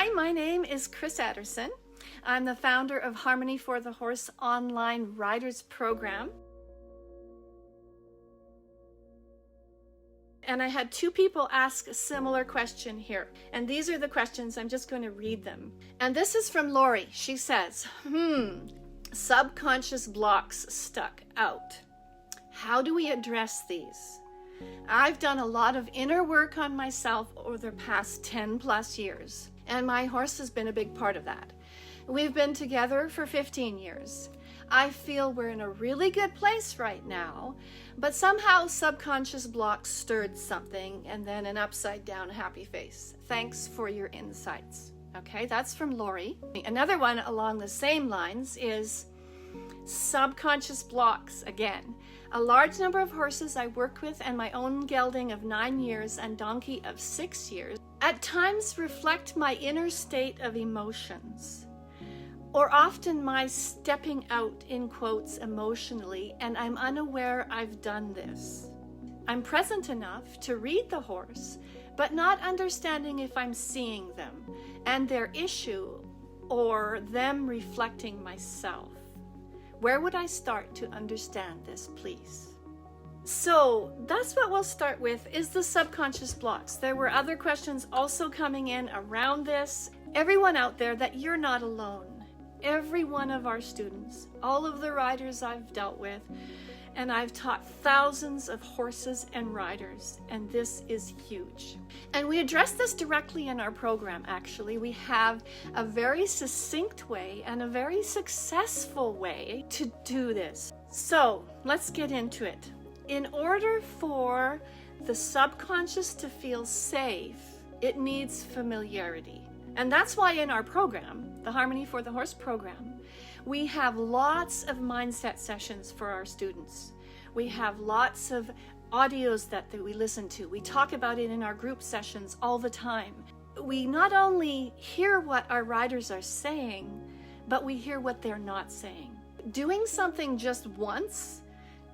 Hi, my name is Chris Adderson. I'm the founder of Harmony for the Horse online riders program. And I had two people ask a similar question here. And these are the questions. I'm just going to read them. And this is from Lori. She says, subconscious blocks stuck out. How do we address these? I've done a lot of inner work on myself over the past 10 plus years. And my horse has been a big part of that. We've been together for 15 years. I feel we're in a really good place right now, but somehow subconscious blocks stirred something and then an upside down happy face. Thanks for your insights. Okay, that's from Lori. Another one along the same lines is subconscious blocks again. A large number of horses I work with and my own gelding of 9 years and donkey of 6 years at times reflect my inner state of emotions, or often my stepping out in quotes emotionally, and I'm unaware I've done this. I'm present enough to read the horse, but not understanding if I'm seeing them and their issue or them reflecting myself. Where would I start to understand this, please? So that's what we'll start with, is the subconscious blocks. There were other questions also coming in around this. Everyone out there, that you're not alone. Every one of our students, all of the riders I've dealt with, and I've taught thousands of horses and riders, and this is huge. And we address this directly in our program, actually. We have a very succinct way and a very successful way to do this. So let's get into it. In order for the subconscious to feel safe, it needs familiarity. And that's why in our program, the Harmony for the Horse program, we have lots of mindset sessions for our students. We have lots of audios that we listen to. We talk about it in our group sessions all the time. We not only hear what our riders are saying, but we hear what they're not saying. Doing something just once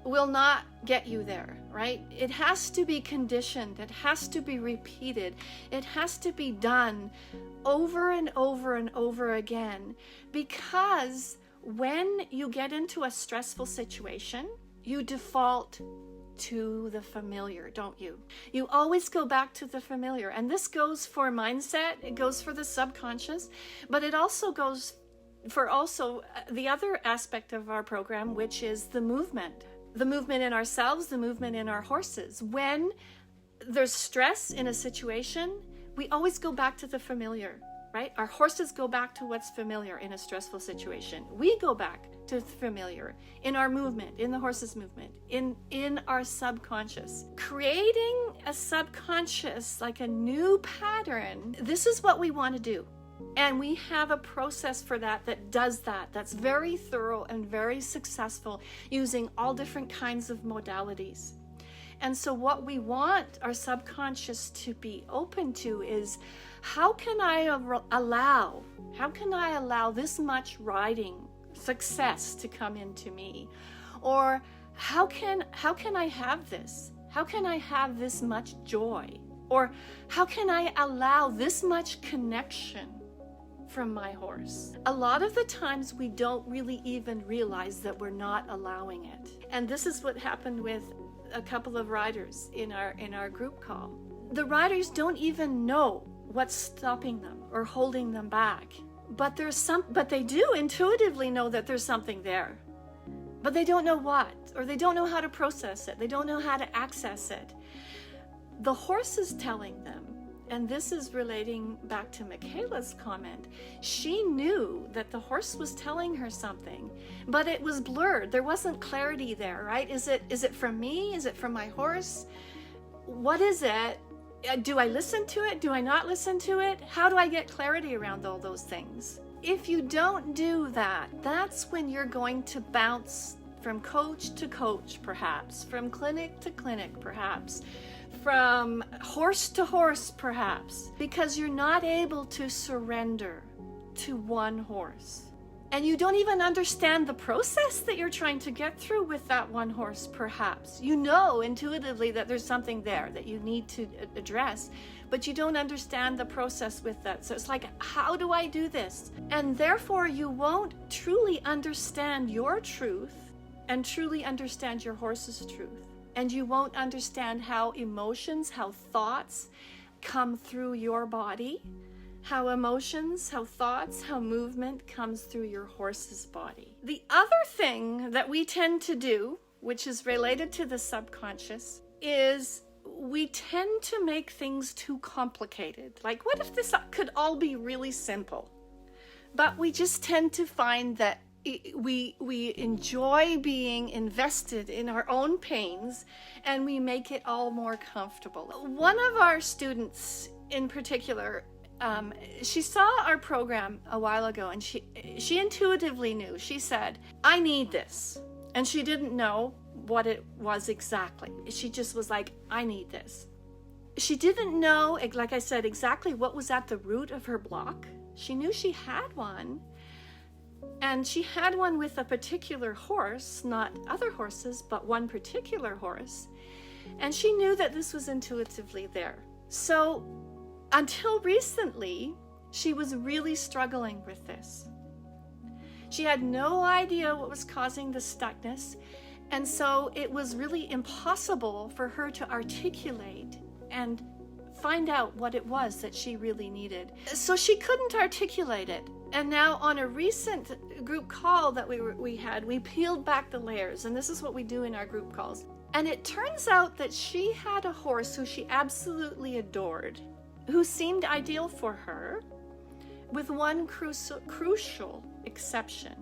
will not get you there, right? It has to be conditioned. It has to be repeated. It has to be done over and over and over again, because when you get into a stressful situation, you default to the familiar, don't you? You always go back to the familiar. And this goes for mindset, it goes for the subconscious, but it also goes for the other aspect of our program, which is the movement. The movement in ourselves, the movement in our horses. When there's stress in a situation, we always go back to the familiar, right? Our horses go back to what's familiar in a stressful situation. We go back to the familiar in our movement, in the horse's movement, in our subconscious. Creating a subconscious, like a new pattern, this is what we want to do. And we have a process for that does that. That's very thorough and very successful, using all different kinds of modalities. And so what we want our subconscious to be open to is, how can I allow this much riding success to come into me? Or how can I have this? How can I have this much joy? Or how can I allow this much connection from my horse? A lot of the times we don't really even realize that we're not allowing it. And this is what happened with a couple of riders in our group call. The riders don't even know what's stopping them or holding them back. But they do intuitively know that there's something there. But they don't know what, or they don't know how to process it. They don't know how to access it. The horse is telling them. And this is relating back to Michaela's comment. She knew that the horse was telling her something, but it was blurred. There wasn't clarity there, right? Is it from me? Is it from my horse? What is it? Do I listen to it? Do I not listen to it? How do I get clarity around all those things? If you don't do that, that's when you're going to bounce from coach to coach, perhaps, from clinic to clinic, perhaps, from horse to horse, perhaps, because you're not able to surrender to one horse. And you don't even understand the process that you're trying to get through with that one horse, perhaps. You know intuitively that there's something there that you need to address, but you don't understand the process with that. So it's like, how do I do this? And therefore, you won't truly understand your truth and truly understand your horse's truth. And you won't understand how emotions, how thoughts come through your body, how emotions, how thoughts, how movement comes through your horse's body. The other thing that we tend to do, which is related to the subconscious, is we tend to make things too complicated. Like, what if this could all be really simple? But we just tend to find that we enjoy being invested in our own pains, and we make it all more comfortable. One of our students in particular, she saw our program a while ago, and she intuitively knew. She said, I need this. And she didn't know what it was exactly. She just was like, I need this. She didn't know, like I said, exactly what was at the root of her block. She knew she had one. And she had one with a particular horse, not other horses, but one particular horse. And she knew that this was intuitively there. So until recently, she was really struggling with this. She had no idea what was causing the stuckness, and so it was really impossible for her to articulate and find out what it was that she really needed. So she couldn't articulate it. And now on a recent group call that we had, we peeled back the layers, and this is what we do in our group calls. And it turns out that she had a horse who she absolutely adored, who seemed ideal for her, with one crucial exception.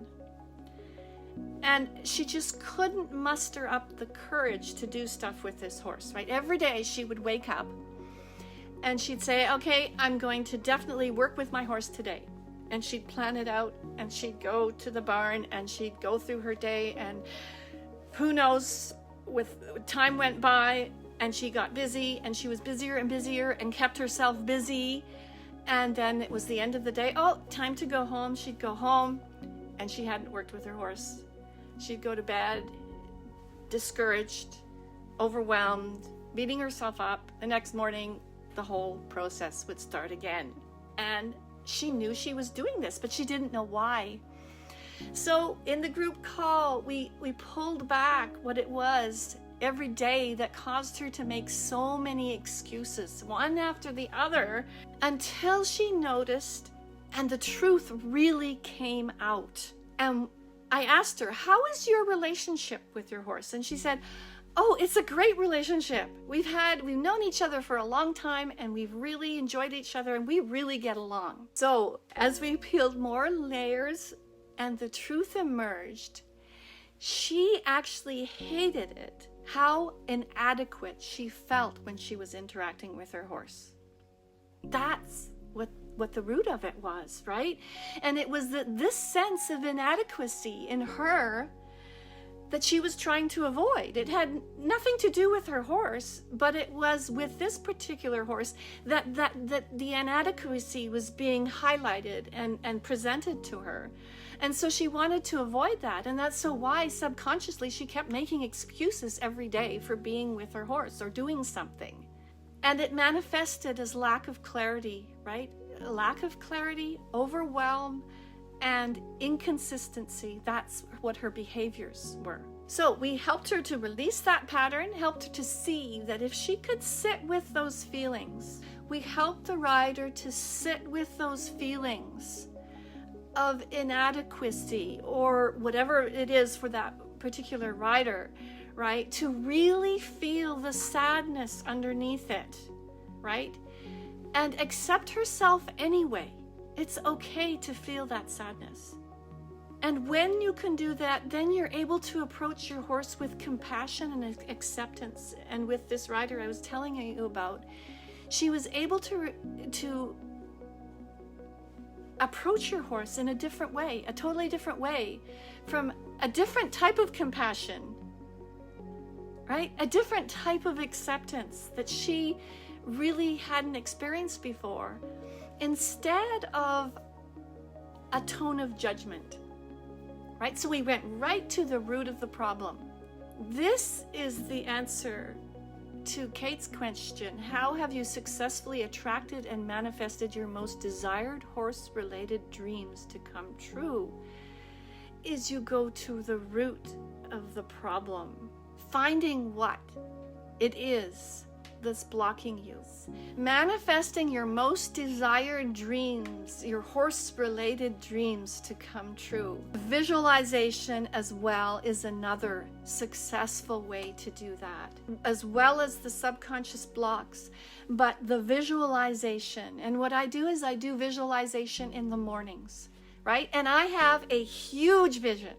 And she just couldn't muster up the courage to do stuff with this horse, right? Every day she would wake up and she'd say, okay, I'm going to definitely work with my horse today. And she'd plan it out, and she'd go to the barn, and she'd go through her day, and who knows, with time went by, and she got busy, and she was busier and busier and kept herself busy. And then it was the end of the day. Oh, time to go home. She'd go home, and she hadn't worked with her horse. She'd go to bed, discouraged, overwhelmed, beating herself up. The next morning, the whole process would start again. And she knew she was doing this, but she didn't know why. So in the group call, we pulled back what it was every day that caused her to make so many excuses, one after the other, until she noticed and the truth really came out. And I asked her, how is your relationship with your horse? And she said, oh, it's a great relationship. We've known each other for a long time, and we've really enjoyed each other, and we really get along. So as we peeled more layers and the truth emerged, she actually hated it, how inadequate she felt when she was interacting with her horse. That's what the root of it was, right? And it was this sense of inadequacy in her that she was trying to avoid. It had nothing to do with her horse, but it was with this particular horse that the inadequacy was being highlighted and presented to her. And so she wanted to avoid that. And that's so why subconsciously she kept making excuses every day for being with her horse or doing something. And it manifested as lack of clarity, right? Lack of clarity, overwhelm, and inconsistency. That's what her behaviors were. So we helped her to release that pattern, helped her to see that if she could sit with those feelings, we helped the rider to sit with those feelings of inadequacy or whatever it is for that particular rider, right? To really feel the sadness underneath it, right? And accept herself anyway. It's okay to feel that sadness. And when you can do that, then you're able to approach your horse with compassion and acceptance. And with this rider I was telling you about, she was able to approach your horse in a different way, a totally different way, from a different type of compassion, right? A different type of acceptance that she really hadn't experienced before, instead of a tone of judgment. right? So we went right to the root of the problem. This is the answer to Kate's question, how have you successfully attracted and manifested your most desired horse-related dreams to come true? Is you go to the root of the problem, finding what it is that's blocking you. Manifesting your most desired dreams, your horse-related dreams to come true. Visualization as well is another successful way to do that, as well as the subconscious blocks, but the visualization. And what I do is I do visualization in the mornings, right? And I have a huge vision.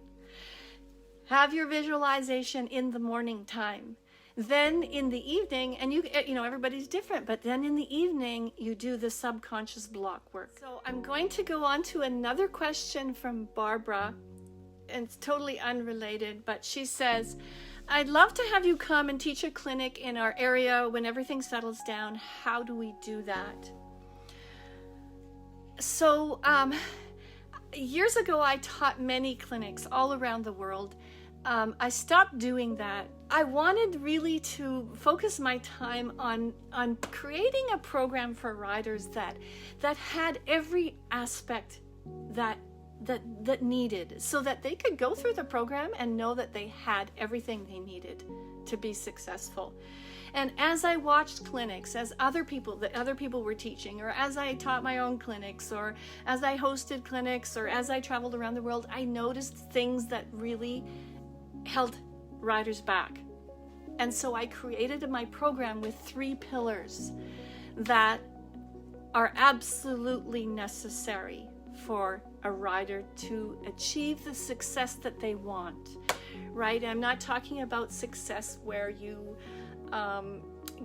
Have your visualization in the morning time. Then in the evening, and you know, everybody's different, but then in the evening, you do the subconscious block work. So I'm going to go on to another question from Barbara, and it's totally unrelated, but she says, I'd love to have you come and teach a clinic in our area when everything settles down. How do we do that? So years ago, I taught many clinics all around the world. I stopped doing that. I wanted really to focus my time on creating a program for riders that had every aspect that needed, so that they could go through the program and know that they had everything they needed to be successful. And as I watched clinics, as other people were teaching, or as I taught my own clinics, or as I hosted clinics, or as I traveled around the world, I noticed things that really held riders back. And so I created my program with 3 pillars that are absolutely necessary for a rider to achieve the success that they want, right? I'm not talking about success where you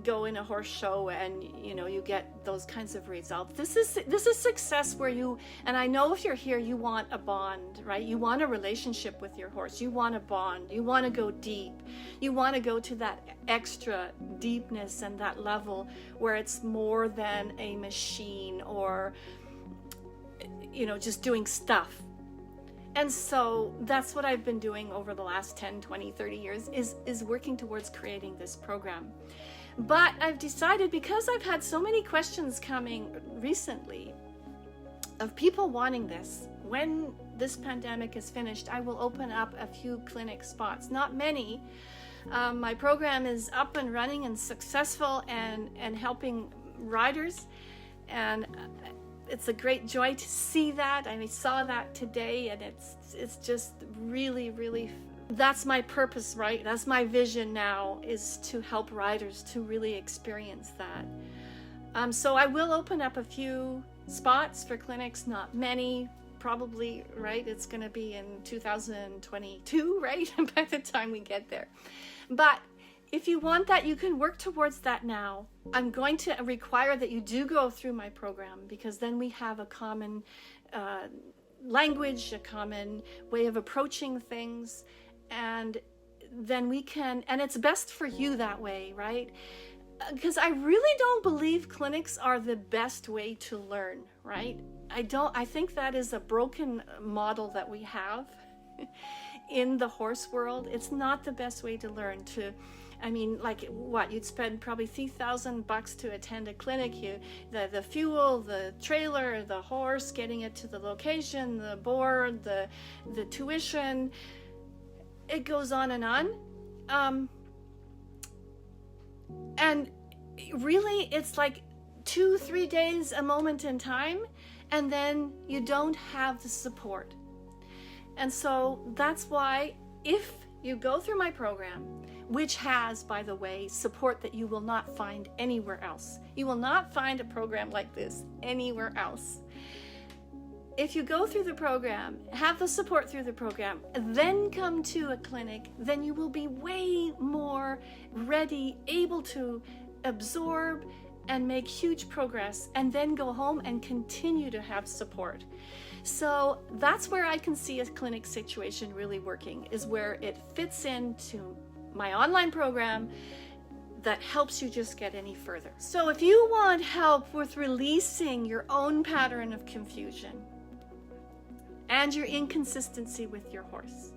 go in a horse show and you get those kinds of results. This is success where you, and I know if you're here, you want a bond, right? You want a relationship with your horse. You want a bond. You want to go deep. You want to go to that extra deepness and that level where it's more than a machine or just doing stuff. And so that's what I've been doing over the last 10, 20, 30 years is working towards creating this program. But I've decided, because I've had so many questions coming recently of people wanting this, when this pandemic is finished, I will open up a few clinic spots. Not many. My program is up and running and successful and helping riders. And it's a great joy to see that. I saw that today, and it's just really, really, that's my purpose, right? That's my vision now, is to help riders to really experience that. So I will open up a few spots for clinics, not many, probably, right? It's going to be in 2022, right? By the time we get there. But if you want that, you can work towards that now. I'm going to require that you do go through my program, because then we have a common language, a common way of approaching things, and then we can, and it's best for you that way, right? Because I really don't believe clinics are the best way to learn, right? I think that is a broken model that we have in the horse world. It's not the best way to learn. You'd spend probably $3,000 to attend a clinic. The fuel, the trailer, the horse, getting it to the location, the board, the tuition, it goes on and on. And really, it's like 2-3 days, a moment in time, and then you don't have the support. And so that's why, if you go through my program, which has, by the way, support that you will not find anywhere else. You will not find a program like this anywhere else. If you go through the program, have the support through the program, then come to a clinic, then you will be way more ready, able to absorb and make huge progress, and then go home and continue to have support. So that's where I can see a clinic situation really working, is where it fits into my online program that helps you just get any further. So if you want help with releasing your own pattern of confusion, and your inconsistency with your horse,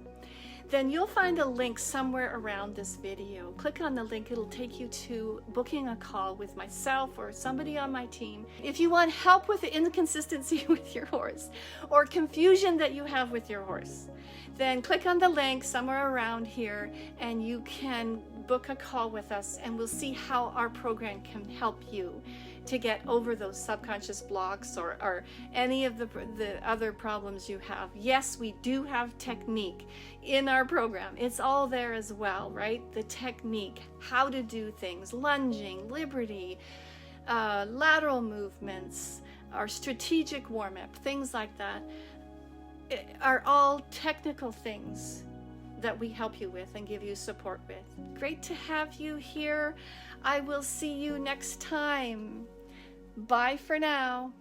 then you'll find a link somewhere around this video. Click on the link, it'll take you to booking a call with myself or somebody on my team. If you want help with the inconsistency with your horse or confusion that you have with your horse, then click on the link somewhere around here and you can book a call with us, and we'll see how our program can help you to get over those subconscious blocks or any of the other problems you have. Yes, we do have technique in our program. It's all there as well, right? The technique, how to do things, lunging, liberty, lateral movements, our strategic warm-up, things like that are all technical things that we help you with and give you support with. Great to have you here. I will see you next time. Bye for now.